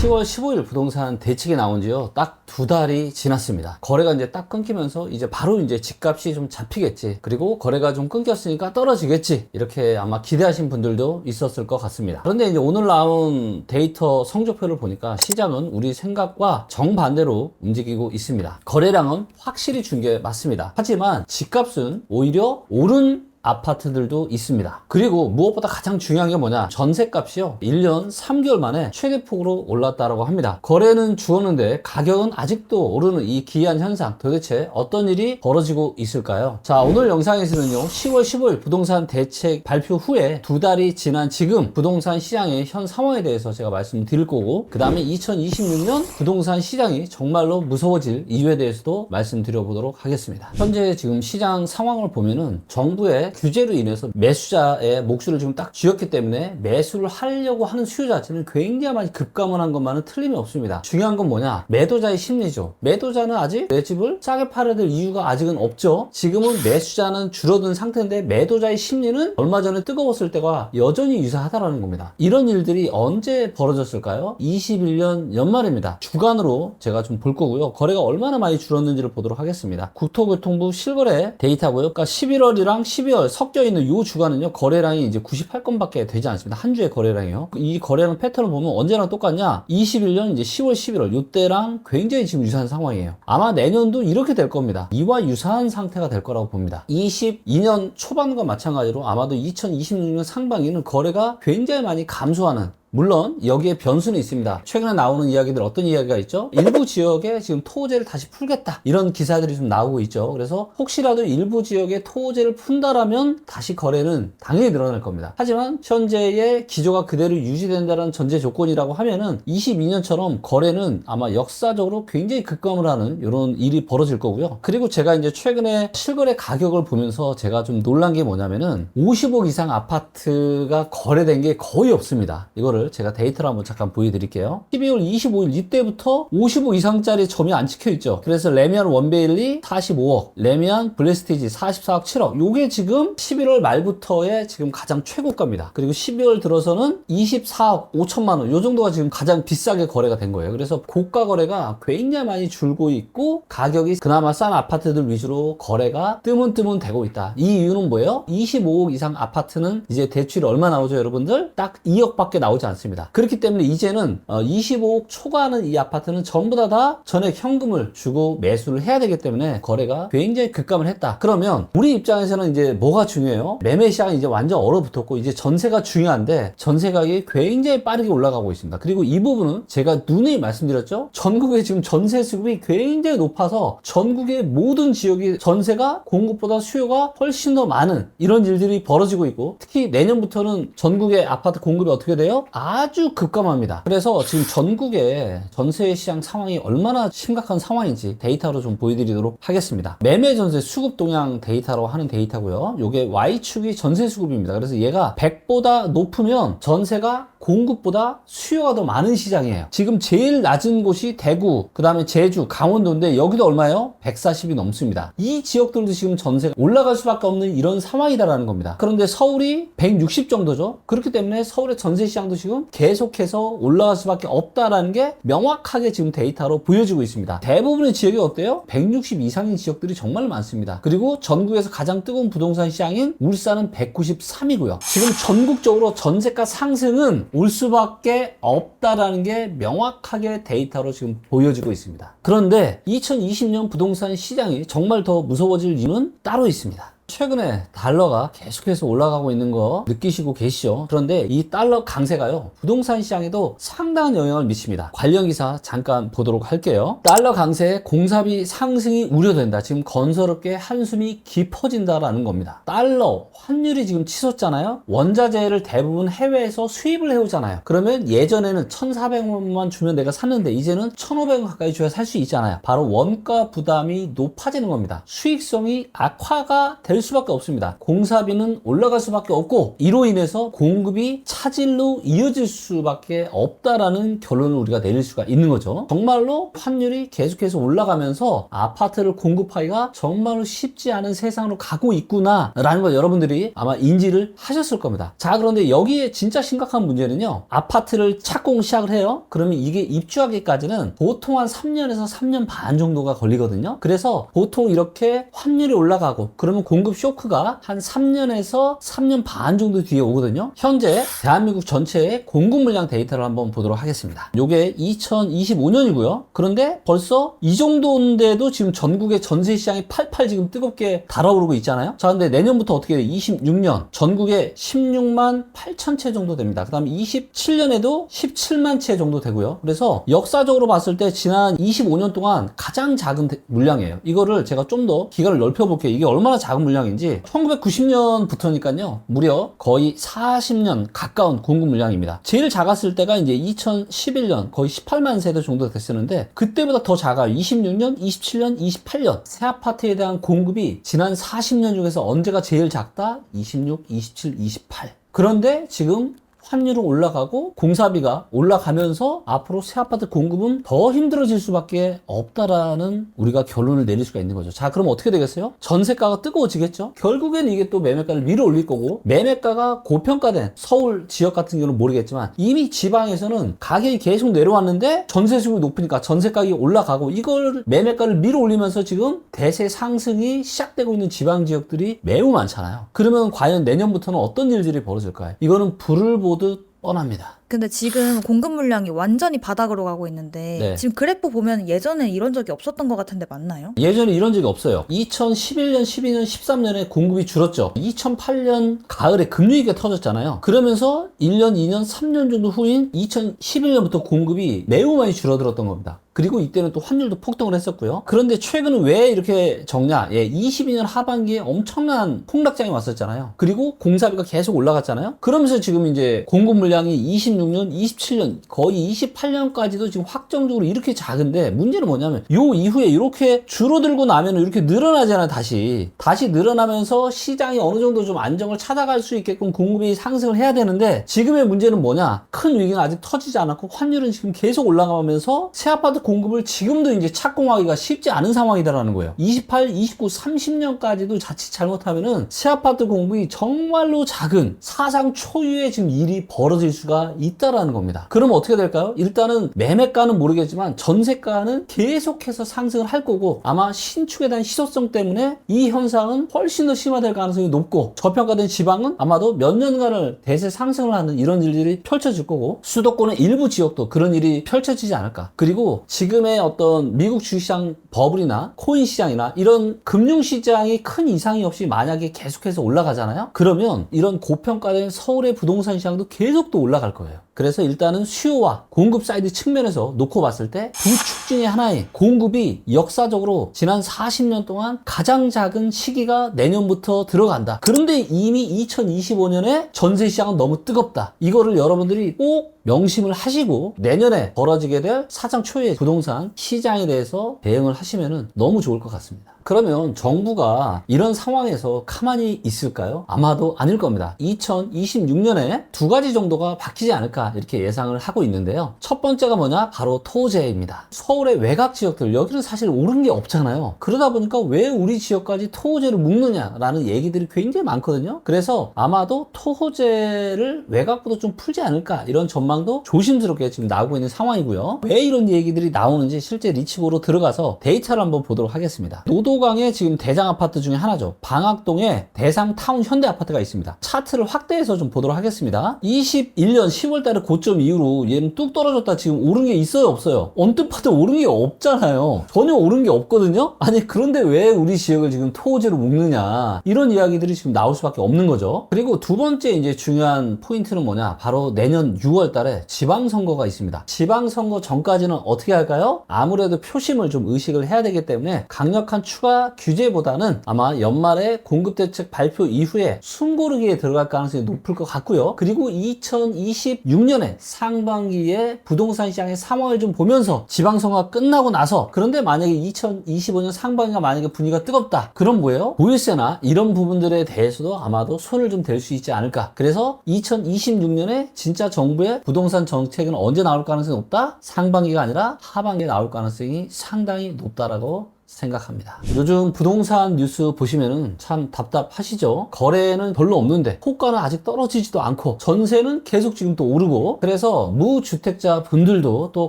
10월 15일 부동산 대책이 나온 지요 딱 2달이 지났습니다. 거래가 이제 딱 끊기면서 이제 바로 이제 집값이 좀 잡히겠지, 그리고 거래가 좀 끊겼으니까 떨어지겠지, 이렇게 아마 기대하신 분들도 있었을 것 같습니다. 그런데 이제 오늘 나온 데이터 성적표를 보니까 시장은 우리 생각과 정반대로 움직이고 있습니다. 거래량은 확실히 준 게 맞습니다. 하지만 집값은 오히려 오른 아파트들도 있습니다. 그리고 무엇보다 가장 중요한 게 뭐냐, 전세값이요 1년 3개월 만에 최대폭으로 올랐다고 합니다. 거래는 주었는데 가격은 아직도 오르는 이 기이한 현상, 도대체 어떤 일이 벌어지고 있을까요? 자, 오늘 영상에서는요 10월 15일 부동산 대책 발표 후에 2달이 지난 지금 부동산 시장의 현 상황에 대해서 제가 말씀드릴 거고, 그 다음에 2026년 부동산 시장이 정말로 무서워질 이유에 대해서도 말씀드려 보도록 하겠습니다. 현재 지금 시장 상황을 보면은 정부의 규제로 인해서 매수자의 목줄을 지금 딱 쥐었기 때문에 매수를 하려고 하는 수요 자체는 굉장히 많이 급감을 한 것만은 틀림이 없습니다. 중요한 건 뭐냐, 매도자의 심리죠. 매도자는 아직 내 집을 싸게 팔아야 될 이유가 아직은 없죠. 지금은 매수자는 줄어든 상태인데 매도자의 심리는 얼마 전에 뜨거웠을 때와 여전히 유사하다라는 겁니다. 이런 일들이 언제 벌어졌을까요? 21년 연말입니다. 주간으로 제가 좀 볼 거고요. 거래가 얼마나 많이 줄었는지를 보도록 하겠습니다. 국토교통부 실거래 데이터고요. 그러니까 11월이랑 12월 섞여 있는 이 주간은요 거래량이 이제 98건밖에 되지 않습니다. 한 주의 거래량이요. 이 거래량 패턴을 보면 언제나 똑같냐, 21년 이제 10월 11월 이때랑 굉장히 지금 유사한 상황이에요. 아마 내년도 이렇게 될 겁니다. 이와 유사한 상태가 될 거라고 봅니다. 22년 초반과 마찬가지로 아마도 2026년 상반기는 거래가 굉장히 많이 감소하는, 물론 여기에 변수는 있습니다. 최근에 나오는 이야기들, 어떤 이야기가 있죠? 일부 지역에 지금 토호제를 다시 풀겠다, 이런 기사들이 좀 나오고 있죠. 그래서 혹시라도 일부 지역에 토호제를 푼다라면 다시 거래는 당연히 늘어날 겁니다. 하지만 현재의 기조가 그대로 유지된다는 전제 조건이라고 하면은 22년처럼 거래는 아마 역사적으로 굉장히 급감을 하는 이런 일이 벌어질 거고요. 그리고 제가 이제 최근에 실거래 가격을 보면서 제가 좀 놀란 게 뭐냐면은 50억 이상 아파트가 거래된 게 거의 없습니다. 이거를 제가 데이터를 한번 잠깐 보여드릴게요. 12월 25일 이때부터 55 이상짜리 점이 안 찍혀있죠. 그래서 레미안 원베일리 45억, 레미안 블레스티지 44억 7억, 요게 지금 11월 말부터의 지금 가장 최고가입니다. 그리고 12월 들어서는 24억 5천만 원, 요 정도가 지금 가장 비싸게 거래가 된 거예요. 그래서 고가 거래가 굉장히 많이 줄고 있고, 가격이 그나마 싼 아파트들 위주로 거래가 뜨문뜨문 되고 있다. 이 이유는 뭐예요? 25억 이상 아파트는 이제 대출이 얼마 나오죠, 여러분들? 딱 2억밖에 나오지 않습니다. 그렇기 때문에 이제는 25억 초과하는 이 아파트는 전부 다 전액 현금을 주고 매수를 해야 되기 때문에 거래가 굉장히 급감을 했다. 그러면 우리 입장에서는 이제 뭐가 중요해요? 매매 시장이 이제 완전 얼어붙었고 이제 전세가 중요한데, 전세 가격이 굉장히 빠르게 올라가고 있습니다. 그리고 이 부분은 제가 누누이 말씀드렸죠. 전국에 지금 전세 수급이 굉장히 높아서 전국의 모든 지역이 전세가 공급보다 수요가 훨씬 더 많은 이런 일들이 벌어지고 있고, 특히 내년부터는 전국의 아파트 공급이 어떻게 돼요? 아주 급감합니다. 그래서 지금 전국의 전세 시장 상황이 얼마나 심각한 상황인지 데이터로 좀 보여드리도록 하겠습니다. 매매 전세 수급 동향 데이터로 하는 데이터고요. 요게 Y축이 전세 수급입니다. 그래서 얘가 100보다 높으면 전세가 공급보다 수요가 더 많은 시장이에요. 지금 제일 낮은 곳이 대구, 그 다음에 제주, 강원도인데 여기도 얼마예요? 140이 넘습니다. 이 지역들도 지금 전세가 올라갈 수밖에 없는 이런 상황이다라는 겁니다. 그런데 서울이 160 정도죠. 그렇기 때문에 서울의 전세 시장도 지금 계속해서 올라갈 수밖에 없다라는 게 명확하게 지금 데이터로 보여지고 있습니다. 대부분의 지역이 어때요? 160 이상인 지역들이 정말 많습니다. 그리고 전국에서 가장 뜨거운 부동산 시장인 울산은 193이고요. 지금 전국적으로 전세가 상승은 올 수밖에 없다라는 게 명확하게 데이터로 지금 보여지고 있습니다. 그런데 2020년 부동산 시장이 정말 더 무서워질 이유는 따로 있습니다. 최근에 달러가 계속해서 올라가고 있는 거 느끼시고 계시죠? 그런데 이 달러 강세가요 부동산 시장에도 상당한 영향을 미칩니다. 관련 기사 잠깐 보도록 할게요. 달러 강세에 공사비 상승이 우려된다. 지금 건설업계 한숨이 깊어진다라는 겁니다. 달러 환율이 지금 치솟잖아요. 원자재를 대부분 해외에서 수입을 해오잖아요. 그러면 예전에는 1,400원만 주면 내가 샀는데 이제는 1,500원 가까이 줘야 살 수 있잖아요. 바로 원가 부담이 높아지는 겁니다. 수익성이 악화가 될 될 수밖에 없습니다. 공사비는 올라갈 수밖에 없고 이로 인해서 공급이 차질로 이어질 수밖에 없다라는 결론을 우리가 내릴 수가 있는 거죠. 정말로 환율이 계속해서 올라가면서 아파트를 공급하기가 정말로 쉽지 않은 세상으로 가고 있구나 라는 걸 여러분들이 아마 인지를 하셨을 겁니다. 자, 그런데 여기에 진짜 심각한 문제는요, 아파트를 착공 시작을 해요. 그러면 이게 입주하기까지는 보통 한 3년에서 3년 반 정도가 걸리거든요. 그래서 보통 이렇게 환율이 올라가고 그러면 공급 쇼크가 한 3년에서 3년 반 정도 뒤에 오거든요. 현재 대한민국 전체의 공급 물량 데이터를 한번 보도록 하겠습니다. 요게 2025년이고요. 그런데 벌써 이 정도인데도 지금 전국의 전세 시장이 팔팔 지금 뜨겁게 달아오르고 있잖아요. 자, 근데 내년부터 어떻게 돼요? 26년 전국에 16만 8천 채 정도 됩니다. 그 다음에 27년에도 17만 채 정도 되고요. 그래서 역사적으로 봤을 때 지난 25년 동안 가장 작은 물량이에요. 이거를 제가 좀 더 기간을 넓혀볼게요. 이게 얼마나 작은 물량인지. 1990년부터니까요. 무려 거의 40년 가까운 공급 물량입니다. 제일 작았을 때가 이제 2011년 거의 18만 세대 정도 됐었는데 그때보다 더 작아요. 26년, 27년, 28년 새 아파트에 대한 공급이 지난 40년 중에서 언제가 제일 작다? 26, 27, 28. 그런데 지금 환율은 올라가고 공사비가 올라가면서 앞으로 새 아파트 공급은 더 힘들어질 수밖에 없다라는 우리가 결론을 내릴 수가 있는 거죠. 자, 그럼 어떻게 되겠어요? 전세가가 뜨거워지겠죠? 결국엔 이게 또 매매가를 밀어 올릴 거고, 매매가가 고평가된 서울 지역 같은 경우는 모르겠지만 이미 지방에서는 가격이 계속 내려왔는데 전세 수익이 높으니까 전세 가격이 올라가고 이걸 매매가를 밀어 올리면서 지금 대세 상승이 시작되고 있는 지방 지역들이 매우 많잖아요. 그러면 과연 내년부터는 어떤 일들이 벌어질까요? 이거는 불을 보듯 뻔합니다. 근데 지금 공급 물량이 완전히 바닥으로 가고 있는데 네. 지금 그래프 보면 예전에 이런 적이 없었던 것 같은데 맞나요? 예전에 이런 적이 없어요. 2011년, 12년, 13년에 공급이 줄었죠. 2008년 가을에 금융위기가 터졌잖아요. 그러면서 1년, 2년, 3년 정도 후인 2011년부터 공급이 매우 많이 줄어들었던 겁니다. 그리고 이때는 또 환율도 폭등을 했었고요. 그런데 최근은 왜 이렇게 적냐? 22년 하반기에 엄청난 폭락장이 왔었잖아요. 그리고 공사비가 계속 올라갔잖아요. 그러면서 지금 이제 공급 물량이 26년, 27년, 거의 28년까지도 지금 확정적으로 이렇게 작은데 문제는 뭐냐면 요 이후에 이렇게 줄어들고 나면 이렇게 늘어나잖아요. 다시 늘어나면서 시장이 어느 정도 좀 안정을 찾아갈 수 있게끔 공급이 상승을 해야 되는데 지금의 문제는 뭐냐? 큰 위기는 아직 터지지 않았고 환율은 지금 계속 올라가면서 새 아파트 공급을 지금도 이제 착공하기가 쉽지 않은 상황이다라는 거예요. 28, 29, 30년까지도 자칫 잘못하면은 새 아파트 공급이 정말로 작은 사상 초유의 지금 일이 벌어질 수가 있다라는 겁니다. 그러면 어떻게 될까요? 일단은 매매가는 모르겠지만 전세가는 계속해서 상승을 할 거고 아마 신축에 대한 희소성 때문에 이 현상은 훨씬 더 심화될 가능성이 높고 저평가된 지방은 아마도 몇 년간을 대세 상승을 하는 이런 일들이 펼쳐질 거고 수도권의 일부 지역도 그런 일이 펼쳐지지 않을까. 그리고 지금의 어떤 미국 주식시장 버블이나 코인 시장이나 이런 금융시장이 큰 이상이 없이 만약에 계속해서 올라가잖아요. 그러면 이런 고평가된 서울의 부동산 시장도 계속 또 올라갈 거예요. 그래서 일단은 수요와 공급 사이드 측면에서 놓고 봤을 때 두 축 중에 하나의 공급이 역사적으로 지난 40년 동안 가장 작은 시기가 내년부터 들어간다. 그런데 이미 2025년에 전세 시장은 너무 뜨겁다. 이거를 여러분들이 꼭 명심을 하시고 내년에 벌어지게 될 사상 초유의 부동산 시장에 대해서 대응을 하시면 너무 좋을 것 같습니다. 그러면 정부가 이런 상황에서 가만히 있을까요? 아마도 아닐 겁니다. 2026년에 두 가지 정도가 바뀌지 않을까 이렇게 예상을 하고 있는데요. 첫 번째가 뭐냐? 바로 토호제입니다. 서울의 외곽 지역들 여기는 사실 오른 게 없잖아요. 그러다 보니까 왜 우리 지역까지 토호제를 묶느냐라는 얘기들이 굉장히 많거든요. 그래서 아마도 토호제를 외곽보다 좀 풀지 않을까 이런 전망도 조심스럽게 지금 나오고 있는 상황이고요. 왜 이런 얘기들이 나오는지 실제 리치고로 들어가서 데이터를 한번 보도록 하겠습니다. 노도강의 지금 대장 아파트 중에 하나죠. 방학동에 대상 타운 현대 아파트가 있습니다. 차트를 확대해서 좀 보도록 하겠습니다. 21년 10월달에 고점 이후로 얘는 뚝 떨어졌다 지금 오른 게 있어요 없어요? 언뜻 봐도 오른 게 없잖아요. 전혀 오른 게 없거든요. 아니 그런데 왜 우리 지역을 지금 토호제로 묶느냐 이런 이야기들이 지금 나올 수밖에 없는 거죠. 그리고 두 번째 이제 중요한 포인트는 뭐냐? 바로 내년 6월달에 지방선거가 있습니다. 지방선거 전까지는 어떻게 할까요? 아무래도 표심을 좀 의식을 해야 되기 때문에 강력한 추가 규제보다는 아마 연말에 공급대책 발표 이후에 숨고르기에 들어갈 가능성이 높을 것 같고요. 그리고 2026 2026년에 상반기에 부동산 시장의 상황을 좀 보면서 지방선거가 끝나고 나서, 그런데 만약에 2025년 상반기가 만약에 분위기가 뜨겁다. 그럼 뭐예요? 보유세나 이런 부분들에 대해서도 아마도 손을 좀 댈 수 있지 않을까. 그래서 2026년에 진짜 정부의 부동산 정책은 언제 나올 가능성이 높다? 상반기가 아니라 하반기에 나올 가능성이 상당히 높다라고 생각합니다. 요즘 부동산 뉴스 보시면은 참 답답하시죠? 거래는 별로 없는데 호가는 아직 떨어지지도 않고 전세는 계속 지금 또 오르고, 그래서 무주택자 분들도 또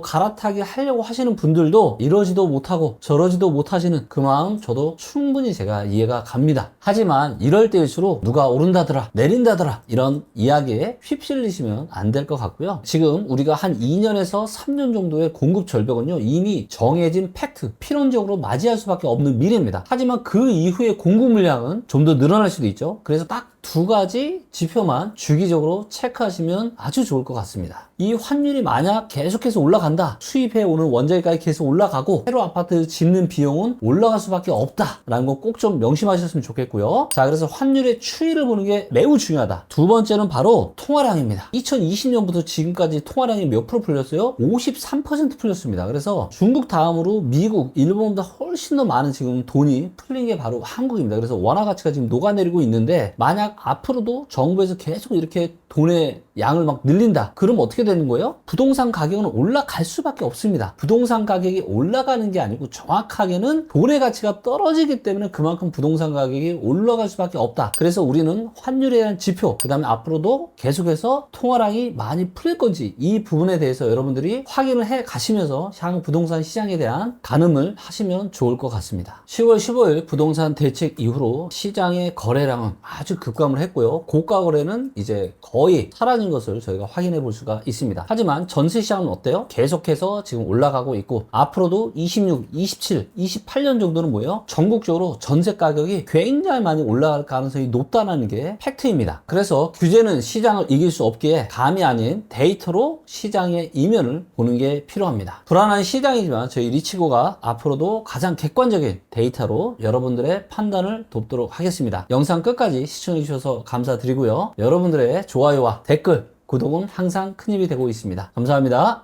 갈아타기 하려고 하시는 분들도 이러지도 못하고 저러지도 못하시는 그 마음 저도 충분히 제가 이해가 갑니다. 하지만 이럴 때일수록 누가 오른다더라 내린다더라 이런 이야기에 휩쓸리시면 안 될 것 같고요. 지금 우리가 한 2년에서 3년 정도의 공급 절벽은요 이미 정해진 팩트, 필연적으로 맞이할 수밖에 없는 미래입니다. 하지만 그 이후에 공급 물량은 좀 더 늘어날 수도 있죠. 그래서 딱 두 가지 지표만 주기적으로 체크하시면 아주 좋을 것 같습니다. 이 환율이 만약 계속해서 올라간다, 수입해 오는 원자재가격이 계속 올라가고 새로 아파트 짓는 비용은 올라갈 수밖에 없다라는 거 꼭 좀 명심하셨으면 좋겠고요. 자, 그래서 환율의 추이를 보는 게 매우 중요하다. 두 번째는 바로 통화량입니다. 2020년부터 지금까지 통화량이 몇 프로 풀렸어요? 53% 풀렸습니다. 그래서 중국 다음으로 미국, 일본보다 훨씬 더 많은 지금 돈이 풀린 게 바로 한국입니다. 그래서 원화 가치가 지금 녹아내리고 있는데, 만약 앞으로도 정부에서 계속 이렇게 돈의 양을 막 늘린다, 그럼 어떻게 되는 거예요? 부동산 가격은 올라갈 수밖에 없습니다. 부동산 가격이 올라가는 게 아니고 정확하게는 돈의 가치가 떨어지기 때문에 그만큼 부동산 가격이 올라갈 수밖에 없다. 그래서 우리는 환율에 대한 지표, 그 다음에 앞으로도 계속해서 통화량이 많이 풀릴 건지 이 부분에 대해서 여러분들이 확인을 해 가시면서 향후 부동산 시장에 대한 가늠을 하시면 좋을 것 같습니다. 10월 15일 부동산 대책 이후로 시장의 거래량은 아주 급감을 했고요. 고가 거래는 이제 거의 사라진 것을 저희가 확인해 볼 수가 있습니다. 하지만 전세 시장은 어때요? 계속해서 지금 올라가고 있고, 앞으로도 26, 27, 28년 정도는 뭐예요? 전국적으로 전세 가격이 굉장히 많이 올라갈 가능성이 높다는 게 팩트입니다. 그래서 규제는 시장을 이길 수 없기에 감이 아닌 데이터로 시장의 이면을 보는 게 필요합니다. 불안한 시장이지만 저희 리치고가 앞으로도 가장 객관적인 데이터로 여러분들의 판단을 돕도록 하겠습니다. 영상 끝까지 시청해 주셔서 감사드리고요. 여러분들의 좋아요와 댓글, 구독은 항상 큰 힘이 되고 있습니다. 감사합니다.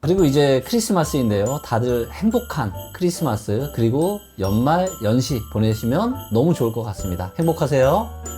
그리고 이제 크리스마스인데요. 다들 행복한 크리스마스 그리고 연말 연시 보내시면 너무 좋을 것 같습니다. 행복하세요.